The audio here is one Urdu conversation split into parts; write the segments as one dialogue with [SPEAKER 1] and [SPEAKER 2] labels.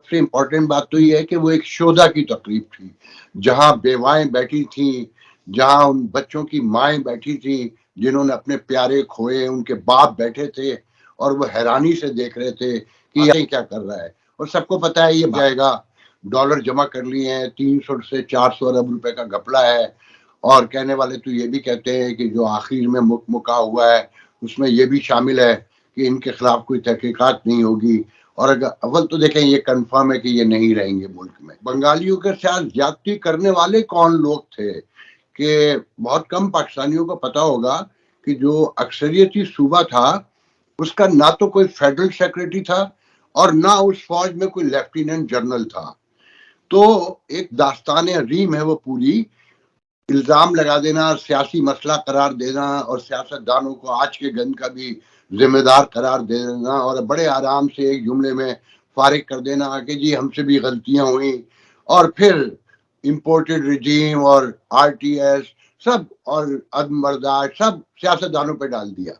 [SPEAKER 1] سب سے امپورٹنٹ بات تو یہ ہے کہ وہ ایک شودا کی تقریب تھی جہاں بیوائیں بیٹھی تھیں، جہاں ان بچوں کی مائیں بیٹھی تھیں جنہوں نے اپنے پیارے کھوئے، ان کے باپ بیٹھے تھے اور وہ حیرانی سے دیکھ رہے تھے کہ یہ کیا کر رہا ہے. اور سب کو پتا ہے یہ جائے گا، ڈالر جمع کر لیے ہیں، 300 سے 400 ارب روپے کا گھپلہ ہے. اور کہنے والے تو یہ بھی کہتے ہیں کہ جو آخر میں مکا ہوا ہے اس میں یہ بھی شامل ہے کہ ان کے خلاف کوئی تحقیقات نہیں ہوگی. اور اگر اول تو دیکھیں یہ کنفرم ہے کہ یہ نہیں رہیں گے ملک میں. بنگالیوں کے ساتھ زیادتی کرنے والے کون لوگ تھے کہ بہت کم پاکستانیوں کو پتا ہوگا کہ جو اکثریتی صوبہ تھا اس کا نہ تو کوئی فیڈرل سیکرٹری تھا اور نہ اس فوج میں کوئی لیفٹیننٹ جنرل تھا. تو ایک داستان عظیم ہے وہ پوری. الزام لگا دینا، سیاسی مسئلہ قرار دینا اور سیاست دانوں کو آج کے گند کا بھی ذمہ دار قرار دے دینا اور بڑے آرام سے ایک جملے میں فارغ کر دینا کہ جی ہم سے بھی غلطیاں ہوئیں. اور پھر امپورٹڈ رجیم اور آر ٹی ایس سب اور عدم برداشت سب سیاست دانوں پہ ڈال دیا.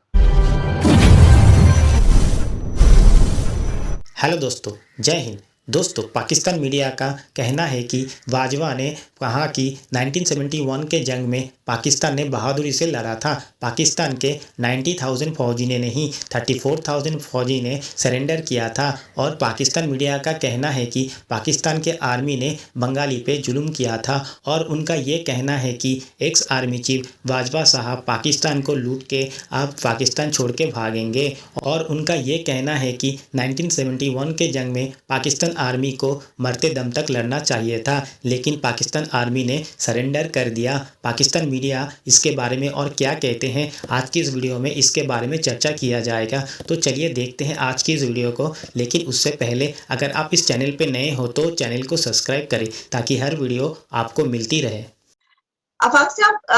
[SPEAKER 2] ہیلو دوستو، جے ہند. دوستو، پاکستان میڈیا کا کہنا ہے کہ واجوہ نے کہا کہ 1971 کے جنگ میں پاکستان نے بہادری سے لڑا تھا. پاکستان کے 90,000 فوجی نے نہیں، 34,000 فوجی نے سرنڈر کیا تھا. اور پاکستان میڈیا کا کہنا ہے کہ پاکستان کے آرمی نے بنگالی پہ ظلم کیا تھا. اور ان کا یہ کہنا ہے کہ ایکس آرمی چیف واجوہ صاحب پاکستان کو لوٹ کے آپ پاکستان چھوڑ کے بھاگیں گے. اور ان کا یہ کہنا ہے کہ 1971 کے جنگ میں پاکستان آرمی کو مرتے دم تک لڑنا چاہیے تھا، لیکن پاکستان آرمی نے سرنڈر کر دیا. پاکستان میڈیا اس کے بارے میں اور کیا کہتے ہیں، آج کی اس ویڈیو میں اس کے بارے میں چرچا کیا جائے گا. تو چلیے دیکھتے ہیں آج کی اس ویڈیو کو. لیکن اس سے پہلے اگر آپ اس چینل پہ نئے ہو تو چینل کو سبسکرائب کریں تاکہ ہر ویڈیو آپ کو ملتی رہے.
[SPEAKER 3] آفاق صاحب،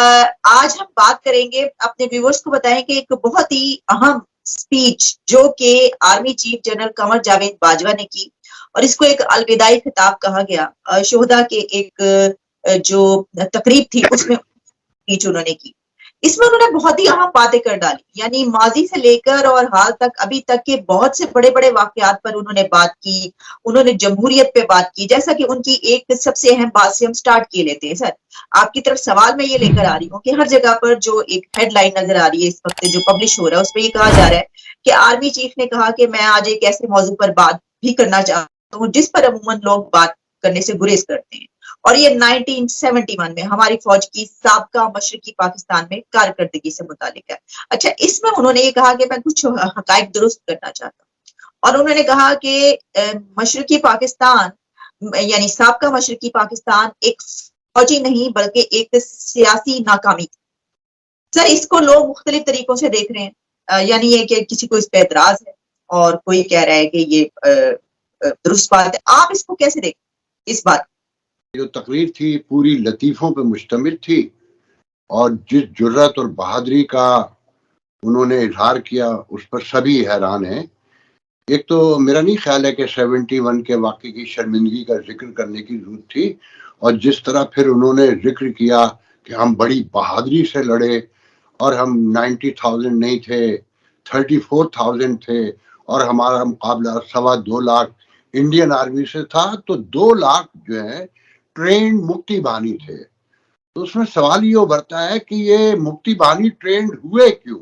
[SPEAKER 3] آج ہم بات کریں گے، اپنے ویورز کو بتائیں کہ ایک بہت ہی اہم سپیچ جو کہ army chief general Qamar Javed Bajwa نے کی اور اس کو ایک الوداعی خطاب کہا گیا. شہداء کے ایک جو تقریب تھی اس میں سپیچ انہوں نے کی. اس میں انہوں نے بہت ہی اہم باتیں کر ڈالی، یعنی ماضی سے لے کر اور حال تک ابھی تک کے بہت سے بڑے بڑے واقعات پر انہوں نے بات کی. انہوں نے جمہوریت پہ بات کی، جیسا کہ ان کی ایک سب سے اہم بات سے ہم سٹارٹ کیے لیتے ہیں. سر، آپ کی طرف سوال میں یہ لے کر آ رہی ہوں کہ ہر جگہ پر جو ایک ہیڈ لائن نظر آ رہی ہے اس وقت جو پبلش ہو رہا ہے اس پہ یہ کہا جا رہا ہے کہ آرمی چیف نے کہا کہ میں آج ایک ایسے موضوع پر بات بھی کرنا چاہتا ہوں جس پر عموماً لوگ بات کرنے سے گریز کرتے ہیں. اور یہ 1971 میں ہماری فوج کی سابقہ مشرقی پاکستان میں کارکردگی سے متعلق ہے. اچھا، اس میں انہوں نے یہ کہا کہ میں کچھ حقائق درست کرنا چاہتا ہوں. اور انہوں نے کہا کہ مشرقی پاکستان یعنی سابقہ مشرقی پاکستان ایک فوجی نہیں بلکہ ایک سیاسی ناکامی تھی. سر، اس کو لوگ مختلف طریقوں سے دیکھ رہے ہیں، یعنی یہ کہ کسی کو اس پہ اعتراض ہے اور کوئی کہہ رہا ہے کہ یہ درست بات ہے. آپ اس کو کیسے دیکھیں اس بات؟
[SPEAKER 1] جو تقریر تھی پوری لطیفوں پہ مشتمل تھی اور جس جرات اور بہادری کا انہوں نے اظہار کیا اس پر سبھی حیران ہیں. ایک تو میرا نہیں خیال ہے کہ 71 کے واقعے کی شرمندگی کا ذکر کرنے کی ضرورت تھی، اور جس طرح پھر انہوں نے ذکر کیا کہ ہم بڑی بہادری سے لڑے اور ہم 90,000 نہیں تھے، 34,000 تھے اور ہمارا مقابلہ 2.25 لاکھ انڈین آرمی سے تھا، تو 2 لاکھ جو ہے ٹرینڈ مکتی بانی تھے. تو اس میں سوال یہ ابھرتا ہے کہ یہ مکتی بانی ٹرینڈ ہوئے کیوں،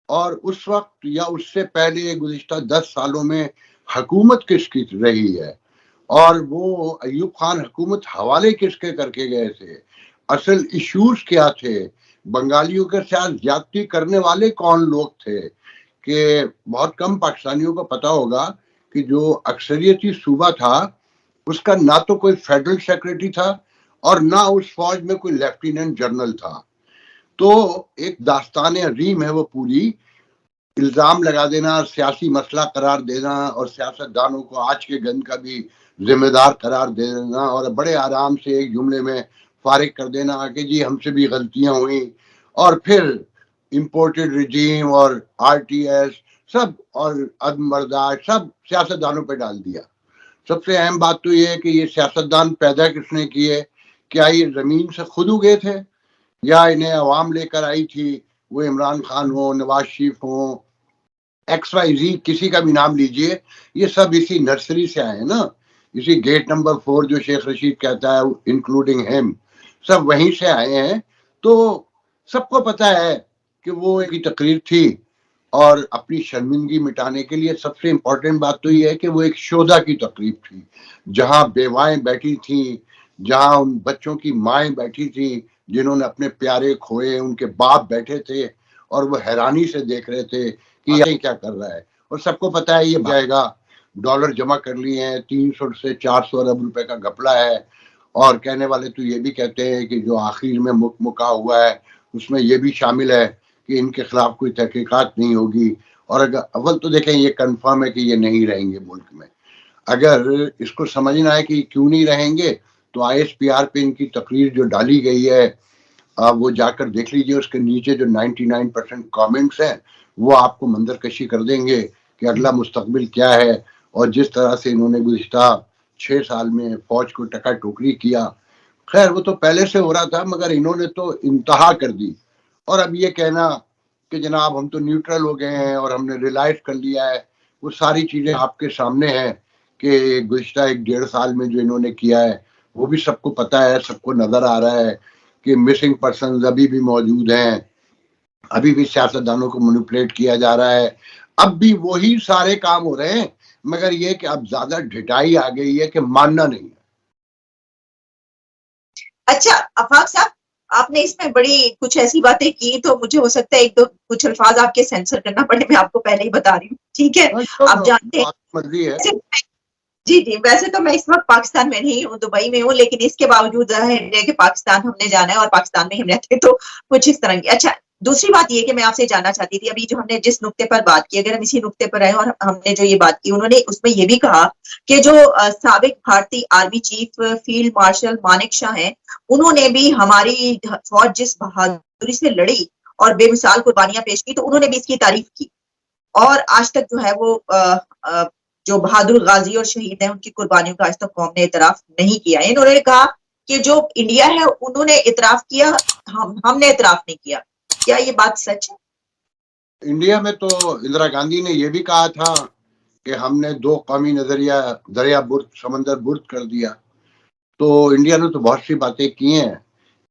[SPEAKER 1] اور اس وقت یا اس سے پہلے گزشتہ 10 سالوں میں حکومت کس کی رہی ہے، اور وہ ایوب خان حکومت حوالے کس کے کر کے گئے تھے، اصل ایشوز کیا تھے، بنگالیوں کے ساتھ زیادتی کرنے والے کون لوگ تھے. کہ بہت کم پاکستانیوں کو پتا ہوگا کہ جو اکثریتی صوبہ تھا اس کا نہ تو کوئی فیڈرل سیکرٹری تھا اور نہ اس فوج میں کوئی لیفٹیننٹ جنرل تھا. تو ایک داستان عظیم ہے وہ پوری. الزام لگا دینا، سیاسی مسئلہ قرار دینا اور سیاست دانوں کو آج کے گند کا بھی ذمہ دار قرار دے دینا اور بڑے آرام سے ایک جملے میں فارغ کر دینا کہ جی ہم سے بھی غلطیاں ہوئیں. اور پھر امپورٹڈ رجیم اور آر ٹی ایس سب اور عدم برداشت سب سیاست دانوں پہ ڈال دیا. سب سے اہم بات تو یہ ہے کہ یہ سیاستدان پیدا کس نے کیے؟ کیا یہ زمین سے خود اگے تھے یا انہیں عوام لے کر آئی تھی؟ وہ عمران خان ہو، نواز شریف ہو، ایکس وائی زی، کسی کا بھی نام لیجئے، یہ سب اسی نرسری سے آئے نا. اسی گیٹ نمبر 4 جو شیخ رشید کہتا ہے انکلوڈنگ ہم، سب وہیں سے آئے ہیں. تو سب کو پتا ہے کہ وہ ایک تقریر تھی، اور اپنی شرمندگی مٹانے کے لیے سب سے امپورٹنٹ بات تو یہ ہے کہ وہ ایک شودا کی تقریب تھی، جہاں بیوائیں بیٹھی تھیں، جہاں ان بچوں کی مائیں بیٹھی تھیں جنہوں نے اپنے پیارے کھوئے، ان کے باپ بیٹھے تھے اور وہ حیرانی سے دیکھ رہے تھے کہ یہ کیا کر رہا ہے. اور سب کو پتا ہے یہ جائے گا، ڈالر جمع کر لیے ہیں، 300 سے 400 ارب روپے کا گھپلا ہے. اور کہنے والے تو یہ بھی کہتے ہیں کہ جو آخر میں مکا ہوا ہے اس میں یہ بھی شامل ہے کہ ان کے خلاف کوئی تحقیقات نہیں ہوگی. اور اگر اول تو دیکھیں یہ کنفرم ہے کہ یہ نہیں رہیں گے ملک میں. اگر اس کو سمجھنا ہے کہ کیوں نہیں رہیں گے تو ISPR پہ ان کی تقریر جو ڈالی گئی ہے آپ وہ جا کر دیکھ لیجئے. اس کے نیچے جو 99% کامنٹس ہیں وہ آپ کو منظر کشی کر دیں گے کہ اگلا مستقبل کیا ہے. اور جس طرح سے انہوں نے گزشتہ 6 سال میں فوج کو ٹکا ٹوکری کیا، خیر وہ تو پہلے سے ہو رہا تھا مگر انہوں نے تو انتہا کر دی. اور اب یہ کہنا کہ جناب ہم تو نیوٹرل ہو گئے ہیں اور ہم نے ریلائز کر لیا ہے، وہ ساری چیزیں آپ کے سامنے ہیں کہ گزشتہ 1-1.5 سال میں جو انہوں نے کیا ہے وہ بھی سب کو پتا ہے، سب کو نظر آ رہا ہے کہ مسنگ پرسنز ابھی بھی موجود ہیں، ابھی بھی سیاستدانوں کو مینیپولیٹ کیا جا رہا ہے، اب بھی وہی سارے کام ہو رہے ہیں، مگر یہ کہ اب زیادہ ڈھٹائی آ گئی ہے کہ ماننا نہیں ہے.
[SPEAKER 3] اچھا آفاق صاحب، آپ نے اس میں بڑی کچھ ایسی باتیں کی تو مجھے ہو سکتا ہے ایک دو کچھ الفاظ آپ کے سینسر کرنا پڑے، میں آپ کو پہلے ہی بتا رہی ہوں، ٹھیک ہے؟ آپ جانتے ہیں
[SPEAKER 1] مرضی ہے.
[SPEAKER 3] جی ویسے تو میں اس وقت پاکستان میں نہیں ہوں، دبئی میں ہوں، لیکن اس کے باوجود ظاہر ہے کہ پاکستان ہم نے جانا ہے اور پاکستان میں ہم رہتے ہیں، تو کچھ اس طرح کی. اچھا دوسری بات یہ کہ میں آپ سے جاننا چاہتی تھی، ابھی جو ہم نے جس نقطے پر بات کی، اگر ہم اسی نقطے پر آئے، اور ہم نے جو یہ بات کی، انہوں نے اس میں یہ بھی کہا کہ جو سابق بھارتی army chief field marshal Manekshaw ہیں، انہوں نے بھی ہماری فوج جس بہادری سے لڑی اور بے مثال قربانیاں پیش کی، تو انہوں نے بھی اس کی تعریف کی. اور آج تک جو ہے وہ جو بہادر غازی اور شہید ہیں ان کی قربانیوں کا آج تک قوم نے اعتراف نہیں کیا. انہوں نے کہا کہ جو انڈیا ہے انہوں نے اعتراف کیا، ہم نے اعتراف نہیں کیا. کیا یہ بات سچ ہے؟
[SPEAKER 1] انڈیا میں تو اندرا گاندھی نے یہ بھی کہا تھا کہ ہم نے 2 قومی نظریہ دریا برد سمندر برد کر دیا. تو انڈیا نے تو بہت سی باتیں کی ہیں.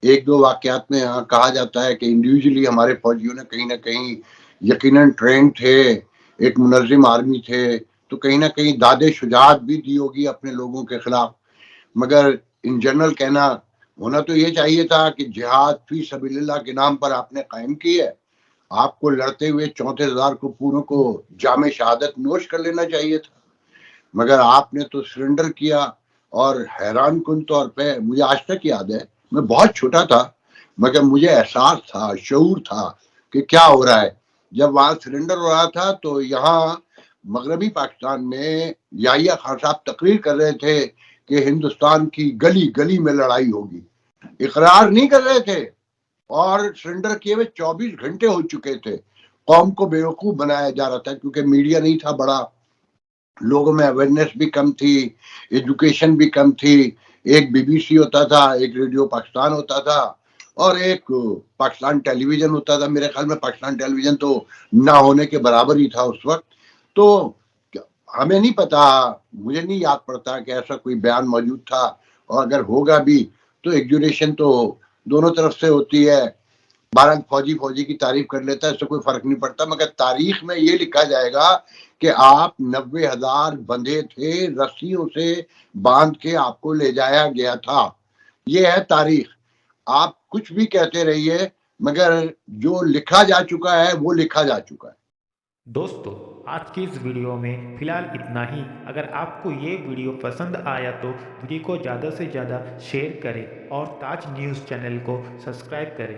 [SPEAKER 1] 1-2 واقعات میں کہا جاتا ہے کہ انڈیویجولی ہمارے فوجیوں نے کہیں نہ کہیں یقیناً ٹرین تھے، ایک منظم آرمی تھے، تو کہیں نہ کہیں داد شجاعت بھی دی ہوگی اپنے لوگوں کے خلاف. مگر ان جنرل کہنا ہونا تو یہ چاہیے تھا کہ جہاد فی سبیل اللہ کے نام پر آپ نے قائم کی ہے، آپ کو لڑتے ہوئے 34,000 کو پوروں کو جام شہادت نوش کر لینا چاہیے تھا. مگر آپ نے تو سرنڈر کیا. اور حیران کن طور پہ مجھے آج تک یاد ہے، میں بہت چھوٹا تھا مگر مجھے احساس تھا، شعور تھا کہ کیا ہو رہا ہے. جب وہاں سرنڈر ہو رہا تھا تو یہاں مغربی پاکستان میں یحییٰ خان صاحب تقریر کر رہے تھے کہ ہندوستان کی گلی گلی میں لڑائی ہوگی. اقرار نہیں کر رہے تھے اور سرنڈر کیے ہوئے 24 گھنٹے ہو چکے تھے. قوم کو بیوقوف بنایا جا رہا تھا کیونکہ میڈیا نہیں تھا بڑا، لوگوں میں اویئرنیس بھی کم تھی، ایجوکیشن بھی کم تھی. ایک BBC ہوتا تھا، ایک ریڈیو پاکستان ہوتا تھا اور ایک پاکستان ٹیلی ویژن ہوتا تھا. میرے خیال میں پاکستان ٹیلی ویژن تو نہ ہونے کے برابر ہی تھا اس وقت. تو ہمیں نہیں پتا، مجھے نہیں یاد پڑتا کہ ایسا کوئی بیان موجود تھا، اور اگر ہوگا بھی تو ایگزیکیوشن تو دونوں طرف سے ہوتی ہے. بہرحال فوجی کی تعریف کر لیتا ہے، اس سے کوئی فرق نہیں پڑتا. مگر تاریخ میں یہ لکھا جائے گا کہ آپ 90,000 بندھے تھے، رسیوں سے باندھ کے آپ کو لے جایا گیا تھا. یہ ہے تاریخ. آپ کچھ بھی کہتے رہیے مگر جو لکھا جا چکا ہے وہ لکھا جا چکا ہے.
[SPEAKER 2] دوستو آج کی اس ویڈیو میں فی الحال اتنا ہی. اگر آپ کو یہ ویڈیو پسند آیا تو ویڈیو کو زیادہ سے زیادہ شیئر کریں اور تاج نیوز چینل کو سبسکرائب کریں.